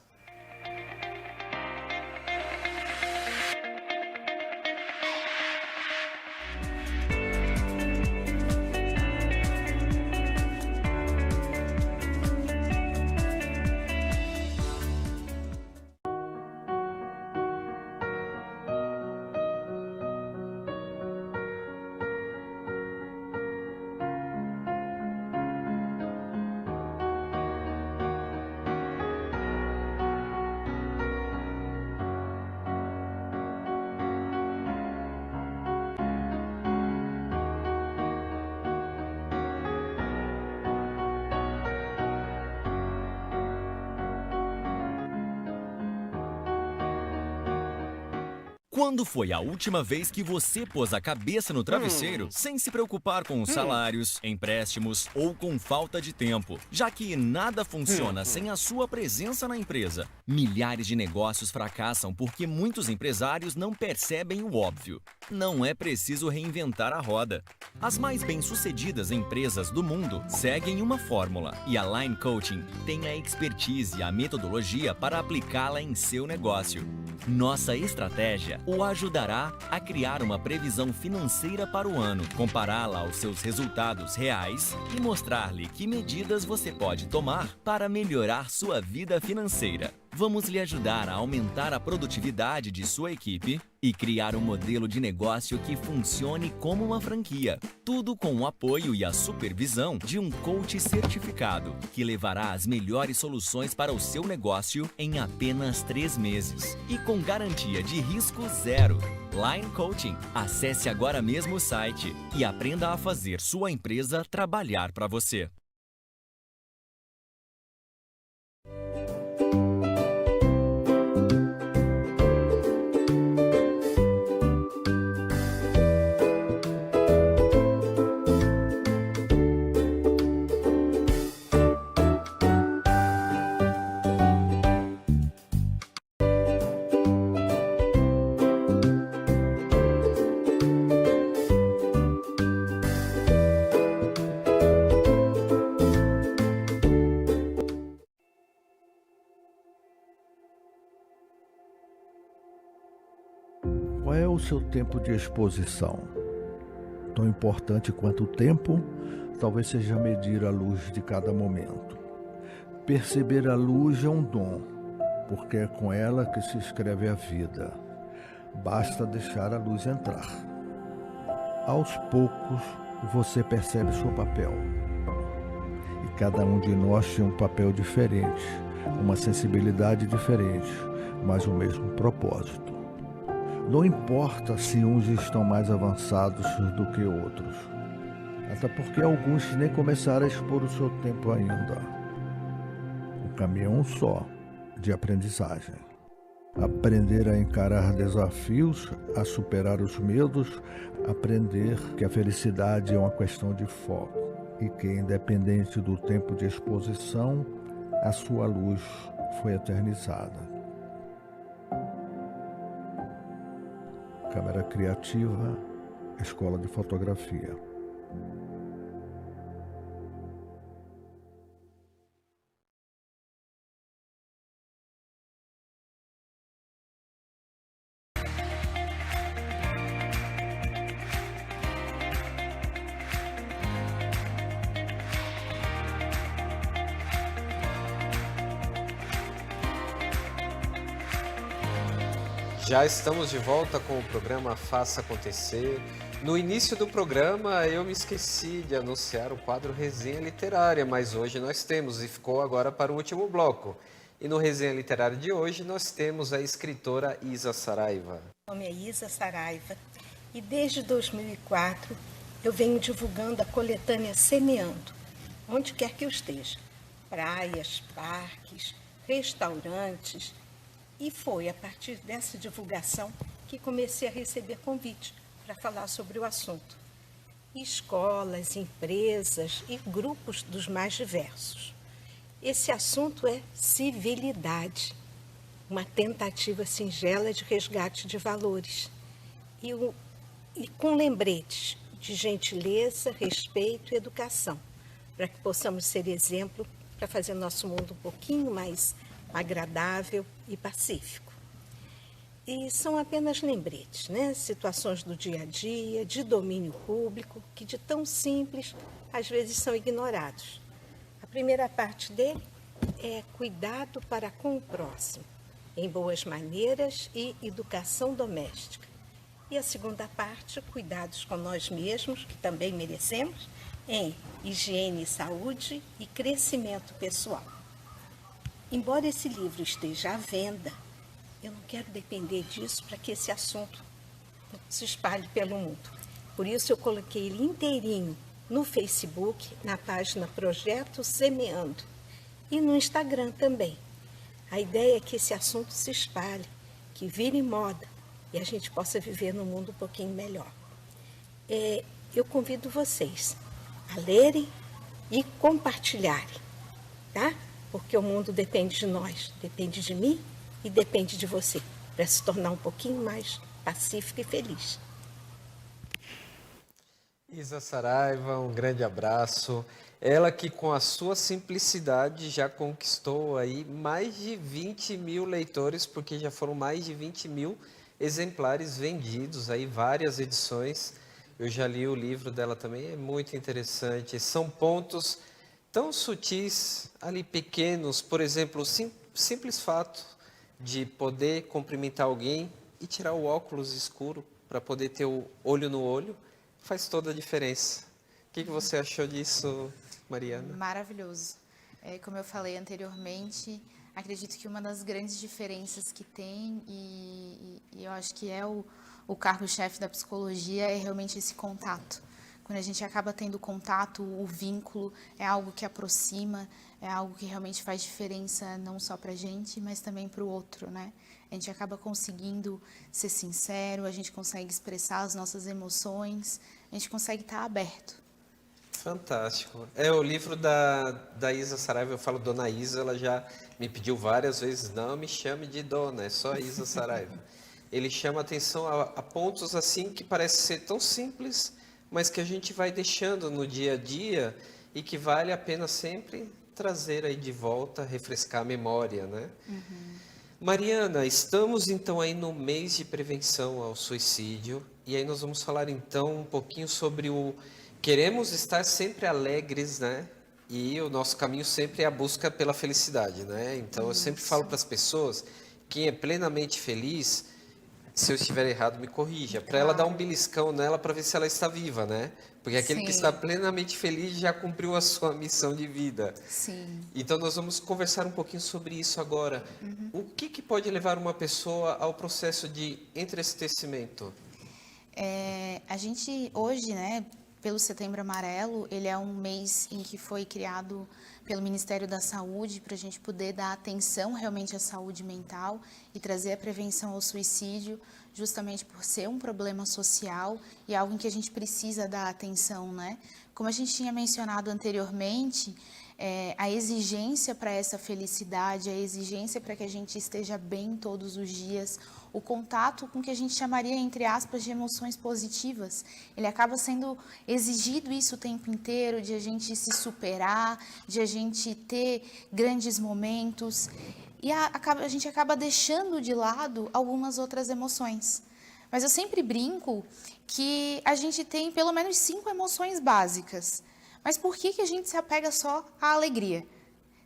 Quando foi a última vez que você pôs a cabeça no travesseiro sem se preocupar com os salários, empréstimos ou com falta de tempo? Já que nada funciona sem a sua presença na empresa. Milhares de negócios fracassam porque muitos empresários não percebem o óbvio. Não é preciso reinventar a roda. As mais bem-sucedidas empresas do mundo seguem uma fórmula e a Line Coaching tem a expertise e a metodologia para aplicá-la em seu negócio. Nossa estratégia o ajudará a criar uma previsão financeira para o ano, compará-la aos seus resultados reais e mostrar-lhe que medidas você pode tomar para melhorar sua vida financeira. Vamos lhe ajudar a aumentar a produtividade de sua equipe e criar um modelo de negócio que funcione como uma franquia. Tudo com o apoio e a supervisão de um coach certificado, que levará as melhores soluções para o seu negócio em apenas 3 meses e com garantia de risco zero. Line Coaching. Acesse agora mesmo o site e aprenda a fazer sua empresa trabalhar para você. Qual é o seu tempo de exposição? Tão importante quanto o tempo, talvez seja medir a luz de cada momento. Perceber a luz é um dom, porque é com ela que se escreve a vida. Basta deixar a luz entrar. Aos poucos, você percebe seu papel. E cada um de nós tem um papel diferente, uma sensibilidade diferente, mas o mesmo propósito. Não importa se uns estão mais avançados do que outros, até porque alguns nem começaram a expor o seu tempo ainda. O caminho é um só, de aprendizagem. Aprender a encarar desafios, a superar os medos, aprender que a felicidade é uma questão de foco e que, independente do tempo de exposição, a sua luz foi eternizada. Câmara Criativa, Escola de Fotografia. Já estamos de volta com o programa Faça Acontecer. No início do programa eu me esqueci de anunciar o quadro Resenha Literária, mas hoje nós temos e ficou agora para o último bloco. E no Resenha Literária de hoje nós temos a escritora Isa Saraiva. Meu nome é Isa Saraiva e desde 2004 eu venho divulgando a coletânea Semeando, onde quer que eu esteja. Praias, parques, restaurantes. E foi a partir dessa divulgação que comecei a receber convite para falar sobre o assunto. Escolas, empresas e grupos dos mais diversos. Esse assunto é civilidade, uma tentativa singela de resgate de valores. E com lembretes de gentileza, respeito e educação, para que possamos ser exemplo para fazer nosso mundo um pouquinho mais agradável e pacífico. E são apenas lembretes, né? Situações do dia a dia, de domínio público, que de tão simples, às vezes são ignorados. A primeira parte dele é cuidado para com o próximo, em boas maneiras e educação doméstica. E a segunda parte, cuidados com nós mesmos, que também merecemos, em higiene e saúde e crescimento pessoal. Embora esse livro esteja à venda, eu não quero depender disso para que esse assunto se espalhe pelo mundo. Por isso eu coloquei ele inteirinho no Facebook, na página Projeto Semeando e no Instagram também. A ideia é que esse assunto se espalhe, que vire moda, e a gente possa viver num mundo um pouquinho melhor. Eu convido vocês a lerem e compartilharem, tá? Porque o mundo depende de nós, depende de mim e depende de você, para se tornar um pouquinho mais pacífico e feliz. Isa Saraiva, um grande abraço. Ela que com a sua simplicidade já conquistou aí mais de 20 mil leitores, porque já foram mais de 20 mil exemplares vendidos, aí várias edições. Eu já li o livro dela também, é muito interessante. São pontos tão sutis, ali pequenos, por exemplo, o simples fato de poder cumprimentar alguém e tirar o óculos escuro para poder ter o olho no olho, faz toda a diferença. O que você achou disso, Mariana? Maravilhoso. Como eu falei anteriormente, acredito que uma das grandes diferenças que tem, e eu acho que é o carro-chefe da psicologia, é realmente esse contato. Quando a gente acaba tendo contato, o vínculo é algo que aproxima, é algo que realmente faz diferença não só para a gente, mas também para o outro, né? A gente acaba conseguindo ser sincero, a gente consegue expressar as nossas emoções, a gente consegue estar aberto. Fantástico. O livro da Isa Saraiva, eu falo Dona Isa, ela já me pediu várias vezes, não me chame de Dona, é só Isa Saraiva. Ele chama atenção a pontos assim que parece ser tão simples, mas que a gente vai deixando no dia a dia e que vale a pena sempre trazer aí de volta, refrescar a memória, né? Mariana, estamos então aí no mês de prevenção ao suicídio e aí nós vamos falar então um pouquinho sobre queremos estar sempre alegres, né? E o nosso caminho sempre é a busca pela felicidade, né? Então eu sempre falo para as pessoas, quem é plenamente feliz, se eu estiver errado, me corrija, para ela dar um beliscão nela para ver se ela está viva, né? Porque aquele que está plenamente feliz já cumpriu a sua missão de vida. Sim. Então nós vamos conversar um pouquinho sobre isso agora. O que pode levar uma pessoa ao processo de entristecimento? A gente hoje, né, pelo Setembro Amarelo, ele é um mês em que foi criado pelo Ministério da Saúde para a gente poder dar atenção realmente à saúde mental e trazer a prevenção ao suicídio, justamente por ser um problema social e algo em que a gente precisa dar atenção, né? Como a gente tinha mencionado anteriormente, a exigência para essa felicidade, a exigência para que a gente esteja bem todos os dias, o contato com o que a gente chamaria, entre aspas, de emoções positivas. Ele acaba sendo exigido isso o tempo inteiro, de a gente se superar, de a gente ter grandes momentos. E a gente acaba deixando de lado algumas outras emoções. Mas eu sempre brinco que a gente tem pelo menos 5 emoções básicas. Mas por que a gente se apega só à alegria?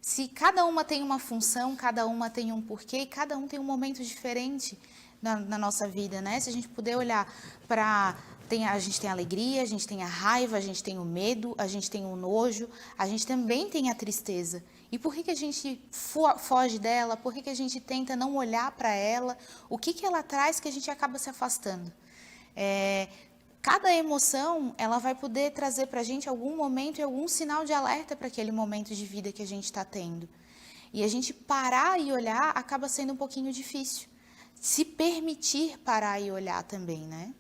Se cada uma tem uma função, cada uma tem um porquê, e cada um tem um momento diferente na nossa vida, né? Se a gente puder olhar para... A gente tem a alegria, a gente tem a raiva, a gente tem o medo, a gente tem o nojo, a gente também tem a tristeza. E por que a gente foge dela? Por que a gente tenta não olhar para ela? O que ela traz que a gente acaba se afastando? Cada emoção, ela vai poder trazer para a gente algum momento e algum sinal de alerta para aquele momento de vida que a gente está tendo. E a gente parar e olhar acaba sendo um pouquinho difícil. Se permitir parar e olhar também, né?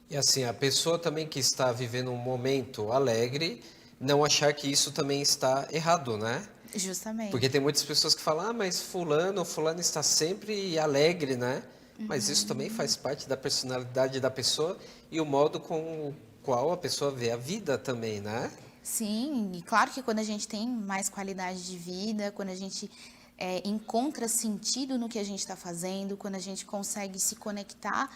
E assim, a pessoa também que está vivendo um momento alegre, não achar que isso também está errado, né? Justamente. Porque tem muitas pessoas que falam, mas fulano está sempre alegre, né? Mas isso também faz parte da personalidade da pessoa e o modo com o qual a pessoa vê a vida também, né? Sim, e claro que quando a gente tem mais qualidade de vida, quando a gente encontra sentido no que a gente está fazendo, quando a gente consegue se conectar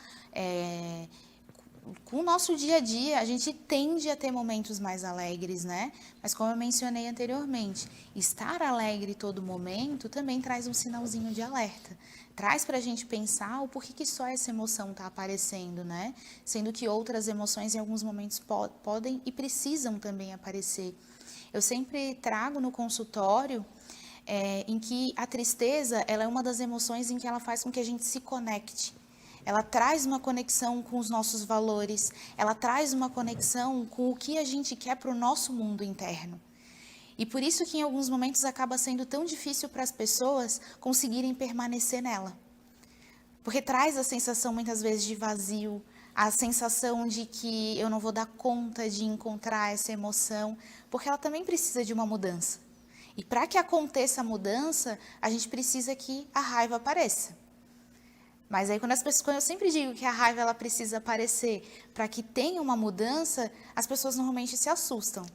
com o nosso dia a dia, a gente tende a ter momentos mais alegres, né? Mas como eu mencionei anteriormente, estar alegre todo momento também traz um sinalzinho de alerta. Traz para a gente pensar o porquê que só essa emoção está aparecendo, né? Sendo que outras emoções em alguns momentos podem e precisam também aparecer. Eu sempre trago no consultório em que a tristeza ela é uma das emoções em que ela faz com que a gente se conecte. Ela traz uma conexão com os nossos valores, ela traz uma conexão com o que a gente quer para o nosso mundo interno. E por isso que em alguns momentos acaba sendo tão difícil para as pessoas conseguirem permanecer nela. Porque traz a sensação, muitas vezes, de vazio, a sensação de que eu não vou dar conta de encontrar essa emoção, porque ela também precisa de uma mudança. E para que aconteça a mudança, a gente precisa que a raiva apareça. Mas aí quando eu sempre digo que a raiva ela precisa aparecer para que tenha uma mudança, as pessoas normalmente se assustam.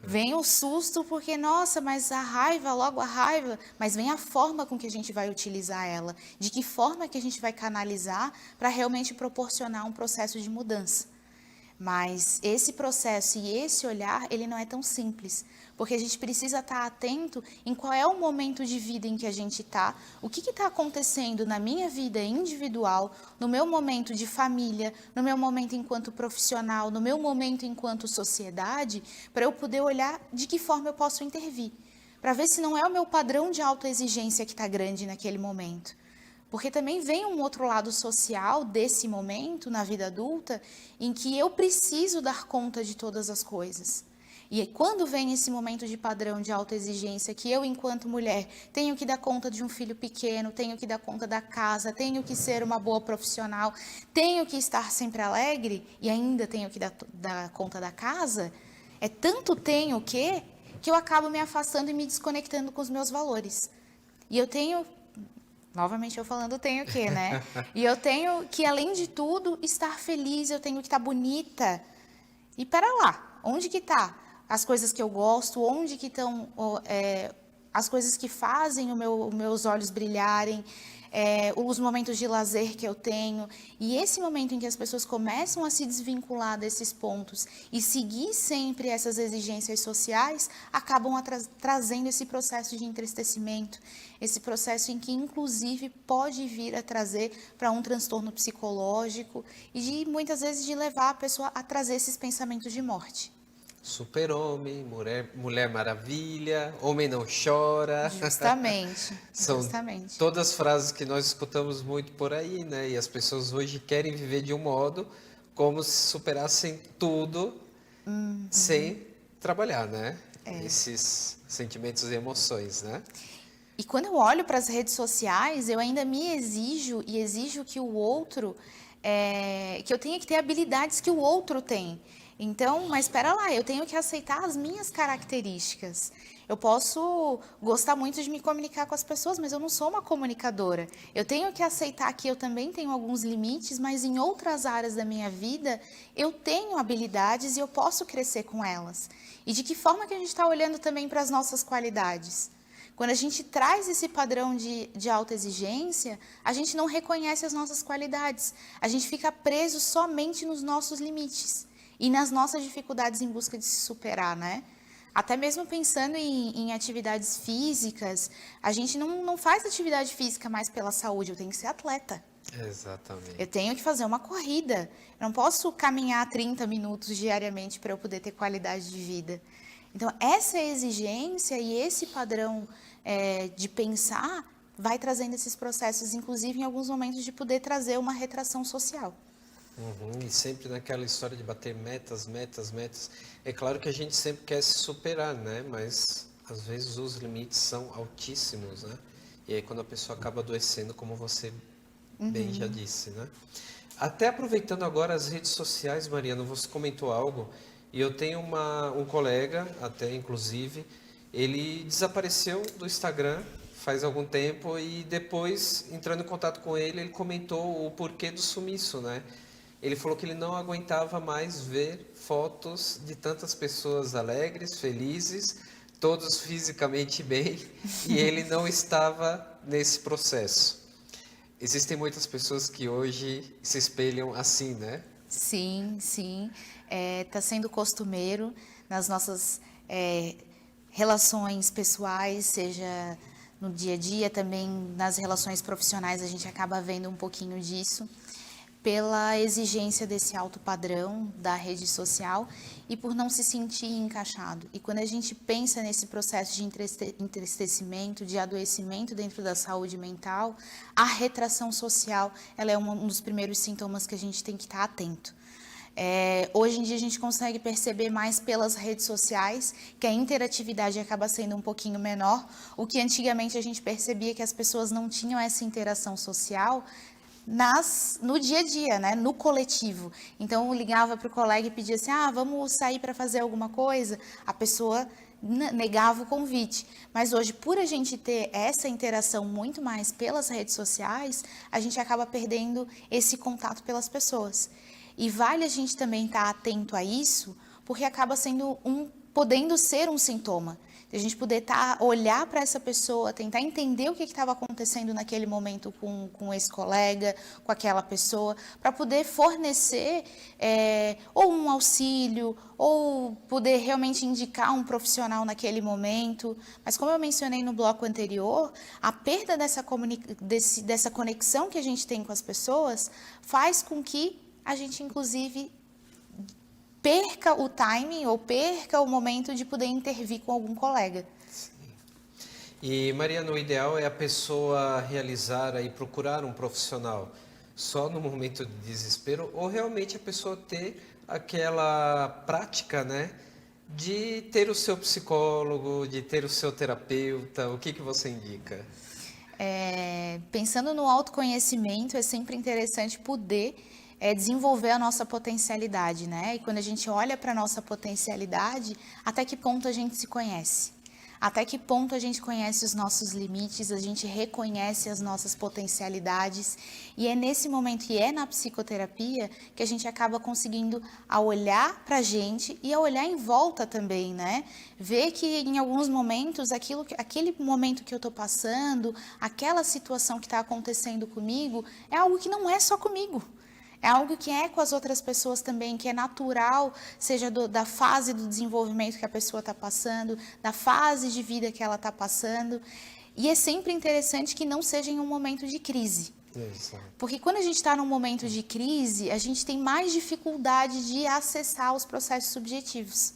Vem o susto porque, nossa, mas a raiva, logo a raiva, mas vem a forma com que a gente vai utilizar ela, de que forma que a gente vai canalizar para realmente proporcionar um processo de mudança. Mas esse processo e esse olhar, ele não é tão simples, porque a gente precisa estar atento em qual é o momento de vida em que a gente está, o que está acontecendo na minha vida individual, no meu momento de família, no meu momento enquanto profissional, no meu momento enquanto sociedade, para eu poder olhar de que forma eu posso intervir, para ver se não é o meu padrão de autoexigência que está grande naquele momento. Porque também vem um outro lado social desse momento na vida adulta em que eu preciso dar conta de todas as coisas. E quando vem esse momento de padrão de autoexigência, que eu, enquanto mulher, tenho que dar conta de um filho pequeno, tenho que dar conta da casa, tenho que ser uma boa profissional, tenho que estar sempre alegre e ainda tenho que dar conta da casa, é tanto tenho que eu acabo me afastando e me desconectando com os meus valores. E eu tenho... Novamente eu falando tenho que, né? E eu tenho que, além de tudo, estar feliz, eu tenho que estar bonita. E pera lá, onde que tá as coisas que eu gosto? Onde que estão as coisas que fazem os meus olhos brilharem? Os momentos de lazer que eu tenho. E esse momento em que as pessoas começam a se desvincular desses pontos e seguir sempre essas exigências sociais, acabam trazendo esse processo de entristecimento, esse processo em que, inclusive, pode vir a trazer para um transtorno psicológico e, muitas vezes, de levar a pessoa a trazer esses pensamentos de morte. Super-homem, mulher maravilha, homem não chora. Justamente, São justamente. todas frases que nós escutamos muito por aí, né? E as pessoas hoje querem viver de um modo como se superassem tudo sem trabalhar, né? Esses sentimentos e emoções, né? E quando eu olho para as redes sociais, eu ainda me exijo e exijo que o outro, que eu tenha que ter habilidades que o outro tem. Então, mas espera lá, eu tenho que aceitar as minhas características. Eu posso gostar muito de me comunicar com as pessoas, mas eu não sou uma comunicadora. Eu tenho que aceitar que eu também tenho alguns limites, mas em outras áreas da minha vida eu tenho habilidades e eu posso crescer com elas. E de que forma que a gente está olhando também para as nossas qualidades? Quando a gente traz esse padrão de autoexigência, a gente não reconhece as nossas qualidades. A gente fica preso somente nos nossos limites e nas nossas dificuldades em busca de se superar, né? Até mesmo pensando em atividades físicas, a gente não faz atividade física mais pela saúde, eu tenho que ser atleta. Exatamente. Eu tenho que fazer uma corrida. Eu não posso caminhar 30 minutos diariamente para eu poder ter qualidade de vida. Então, essa exigência e esse padrão de pensar vai trazendo esses processos, inclusive em alguns momentos de poder trazer uma retração social. E sempre naquela história de bater metas. É claro que a gente sempre quer se superar, né? Mas às vezes os limites são altíssimos, né? E aí quando a pessoa acaba adoecendo, como você bem já disse, né? Até aproveitando agora as redes sociais, Mariana, você comentou algo, e eu tenho um colega, até inclusive, ele desapareceu do Instagram faz algum tempo e depois, entrando em contato com ele, ele comentou o porquê do sumiço, né? Ele falou que ele não aguentava mais ver fotos de tantas pessoas alegres, felizes, todos fisicamente bem, e ele não estava nesse processo. Existem muitas pessoas que hoje se espelham assim, né? Sim, sim. Está sendo costumeiro nas nossas relações pessoais, seja no dia a dia, também nas relações profissionais, a gente acaba vendo um pouquinho disso, pela exigência desse alto padrão da rede social e por não se sentir encaixado. E quando a gente pensa nesse processo de entristecimento, de adoecimento dentro da saúde mental, a retração social ela é um dos primeiros sintomas que a gente tem que estar atento. Hoje em dia a gente consegue perceber mais pelas redes sociais que a interatividade acaba sendo um pouquinho menor, o que antigamente a gente percebia que as pessoas não tinham essa interação social no dia a dia, né, no coletivo. Então, eu ligava para o colega e pedia assim, vamos sair para fazer alguma coisa? A pessoa negava o convite. Mas hoje, por a gente ter essa interação muito mais pelas redes sociais, a gente acaba perdendo esse contato pelas pessoas. E vale a gente também estar atento a isso, porque acaba sendo podendo ser um sintoma. A gente poder olhar para essa pessoa, tentar entender o que estava acontecendo naquele momento com esse colega, com aquela pessoa, para poder fornecer ou um auxílio, ou poder realmente indicar um profissional naquele momento. Mas como eu mencionei no bloco anterior, a perda dessa conexão que a gente tem com as pessoas faz com que a gente, inclusive, perca o timing ou perca o momento de poder intervir com algum colega. Sim. E, Mariana, o ideal é a pessoa realizar e procurar um profissional só no momento de desespero, ou realmente a pessoa ter aquela prática, né, de ter o seu psicólogo, de ter o seu terapeuta. O que você indica? Pensando no autoconhecimento, é sempre interessante poder desenvolver a nossa potencialidade, né? E quando a gente olha para a nossa potencialidade, até que ponto a gente se conhece? Até que ponto a gente conhece os nossos limites, a gente reconhece as nossas potencialidades, e é nesse momento, e é na psicoterapia, que a gente acaba conseguindo a olhar para a gente e a olhar em volta também, né? Ver que em alguns momentos, aquele momento que eu estou passando, aquela situação que está acontecendo comigo, é algo que não é só comigo. É algo que é com as outras pessoas também, que é natural, seja da fase do desenvolvimento que a pessoa está passando, da fase de vida que ela está passando. E é sempre interessante que não seja em um momento de crise. Isso. Porque quando a gente está num momento de crise, a gente tem mais dificuldade de acessar os processos subjetivos.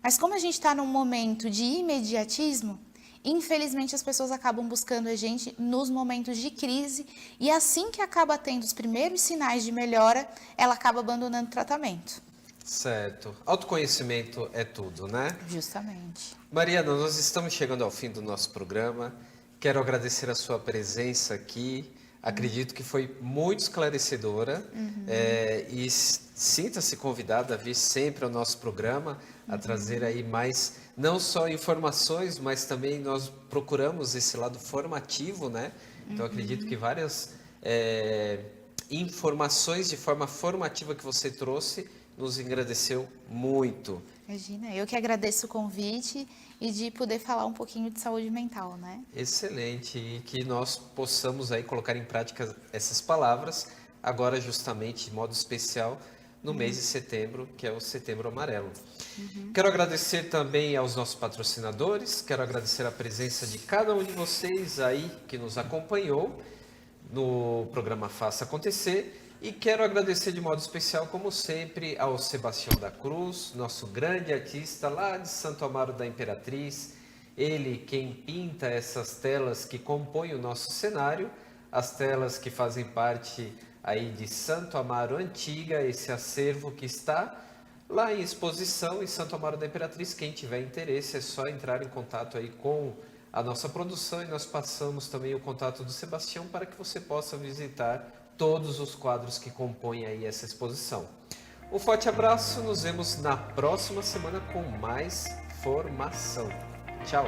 Mas como a gente está num momento de imediatismo, infelizmente, as pessoas acabam buscando a gente nos momentos de crise, e assim que acaba tendo os primeiros sinais de melhora, ela acaba abandonando o tratamento. Certo. Autoconhecimento é tudo, né? Justamente. Mariana, nós estamos chegando ao fim do nosso programa. Quero agradecer a sua presença aqui. Acredito que foi muito esclarecedora. E sinta-se convidada a vir sempre ao nosso programa, a trazer aí mais, não só informações, mas também nós procuramos esse lado formativo, né? Então, acredito que várias informações de forma formativa que você trouxe nos engrandeceu muito. Imagina, eu que agradeço o convite e de poder falar um pouquinho de saúde mental, né? Excelente, e que nós possamos aí colocar em prática essas palavras, agora justamente de modo especial, no mês de setembro, que é o Setembro Amarelo. Quero agradecer também aos nossos patrocinadores, quero agradecer a presença de cada um de vocês aí que nos acompanhou no programa Faça Acontecer, e quero agradecer de modo especial, como sempre, ao Sebastião da Cruz, nosso grande artista lá de Santo Amaro da Imperatriz, ele quem pinta essas telas que compõem o nosso cenário, as telas que fazem parte aí de Santo Amaro Antiga, esse acervo que está lá em exposição em Santo Amaro da Imperatriz. Quem tiver interesse é só entrar em contato aí com a nossa produção, e nós passamos também o contato do Sebastião para que você possa visitar todos os quadros que compõem aí essa exposição. Um forte abraço, nos vemos na próxima semana com mais formação. Tchau!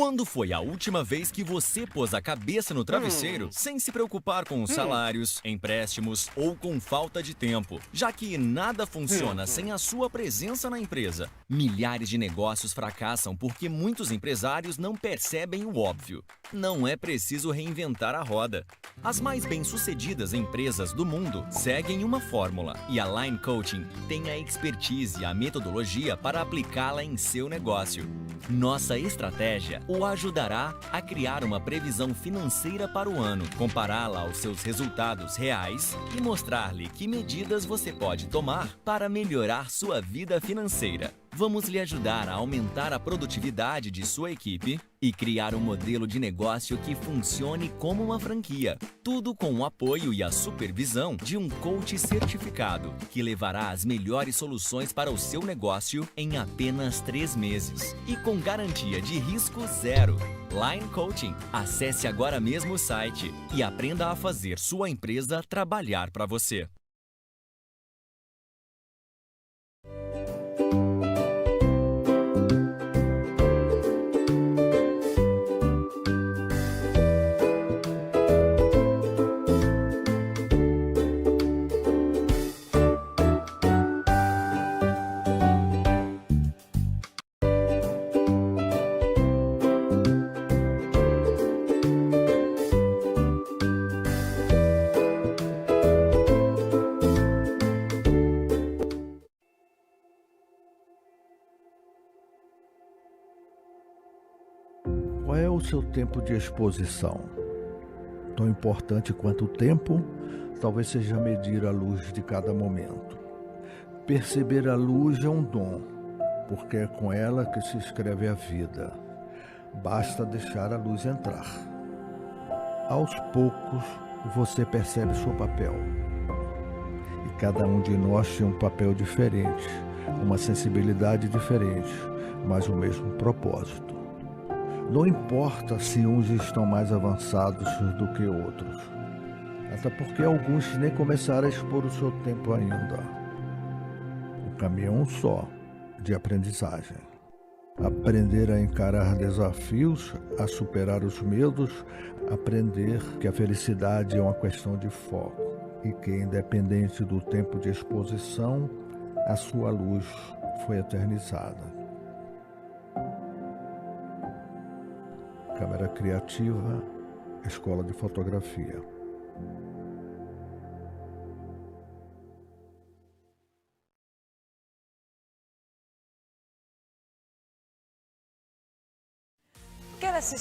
Quando foi a última vez que você pôs a cabeça no travesseiro sem se preocupar com salários, empréstimos ou com falta de tempo, já que nada funciona sem a sua presença na empresa? Milhares de negócios fracassam porque muitos empresários não percebem o óbvio. Não é preciso reinventar a roda. As mais bem-sucedidas empresas do mundo seguem uma fórmula e a Line Coaching tem a expertise e a metodologia para aplicá-la em seu negócio. Nossa estratégia o ajudará a criar uma previsão financeira para o ano, compará-la aos seus resultados reais e mostrar-lhe que medidas você pode tomar para melhorar sua vida financeira. Vamos lhe ajudar a aumentar a produtividade de sua equipe e criar um modelo de negócio que funcione como uma franquia. Tudo com o apoio e a supervisão de um coach certificado, que levará as melhores soluções para o seu negócio em apenas 3 meses e com garantia de risco zero. Line Coaching. Acesse agora mesmo o site e aprenda a fazer sua empresa trabalhar para você. Qual é o seu tempo de exposição? Tão importante quanto o tempo, talvez seja medir a luz de cada momento. Perceber a luz é um dom, porque é com ela que se escreve a vida. Basta deixar a luz entrar. Aos poucos, você percebe seu papel. E cada um de nós tem um papel diferente, uma sensibilidade diferente, mas o mesmo propósito. Não importa se uns estão mais avançados do que outros, até porque alguns nem começaram a expor o seu tempo ainda. O caminho é um só, de aprendizagem. Aprender a encarar desafios, a superar os medos, aprender que a felicidade é uma questão de foco e que, independente do tempo de exposição, a sua luz foi eternizada. Câmara Criativa, Escola de Fotografia. Quer assistir